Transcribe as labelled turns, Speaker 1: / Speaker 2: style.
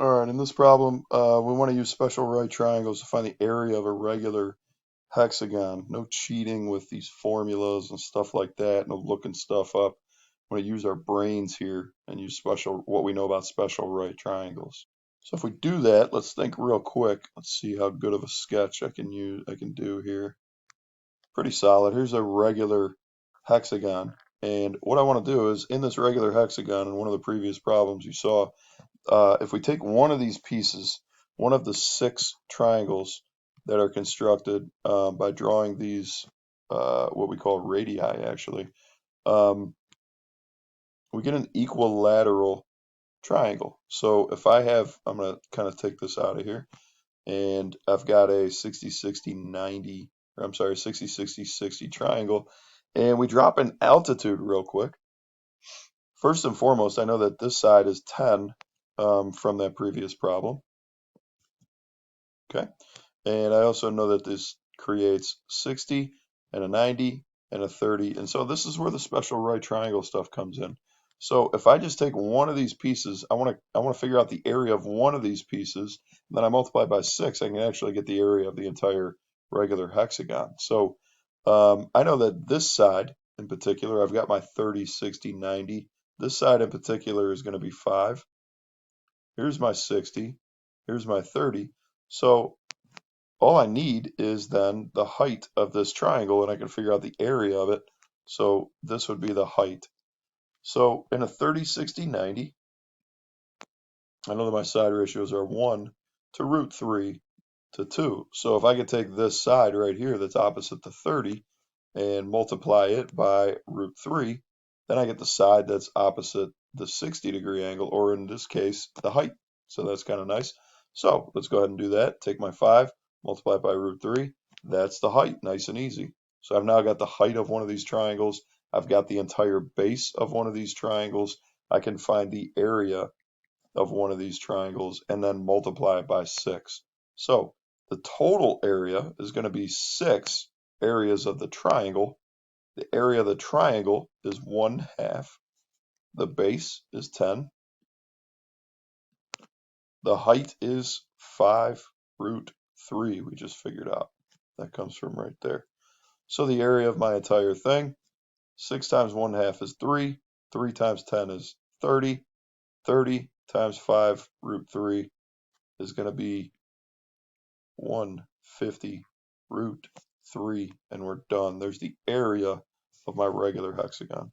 Speaker 1: All right, in this problem, we want to use special right triangles to find the area of a regular hexagon. No cheating with these formulas and stuff like that. No looking stuff up. We want to use our brains here and use what we know about special right triangles. So if we do that, let's think real quick. Let's see how good of a sketch I can do here. Pretty solid. Here's a regular hexagon. And what I want to do is in this regular hexagon, in one of the previous problems you saw, if we take one of these pieces, one of the six triangles that are constructed by drawing these, what we call radii actually, um, we get an equilateral triangle. So if I'm going to kind of take this out of here, and I've got a 60, 60, 90, or I'm sorry, 60, 60, 60 triangle, and we drop in altitude real quick. First and foremost, I know that this side is 10 from that previous problem. Okay. And I also know that this creates 60 and a 90 and a 30. And so this is where the special right triangle stuff comes in. So if I just take one of these pieces, I want to figure out the area of one of these pieces, and then I multiply by 6, I can actually get the area of the entire regular hexagon. So I know that this side in particular, I've got my 30, 60, 90. This side in particular is going to be 5. Here's my 60. Here's my 30. So all I need is then the height of this triangle, and I can figure out the area of it. So this would be the height. So in a 30, 60, 90, I know that my side ratios are 1 to root 3 to 2. So if I could take this side right here that's opposite to 30 and multiply it by root 3, then I get the side that's opposite the 60-degree angle, or in this case, the height. So that's kind of nice. So let's go ahead and do that. Take my 5, multiply it by root 3. That's the height, nice and easy. So I've now got the height of one of these triangles. I've got the entire base of one of these triangles. I can find the area of one of these triangles and then multiply it by 6. So the total area is going to be 6 areas of the triangle. The area of the triangle is 1/2. The base is 10. The height is 5 root 3. We just figured out. That comes from right there. So the area of my entire thing, 6 times 1/2 is 3. 3 times 10 is 30. 30 times 5 root 3 is going to be 150 root 3, and we're done. There's the area of my regular hexagon.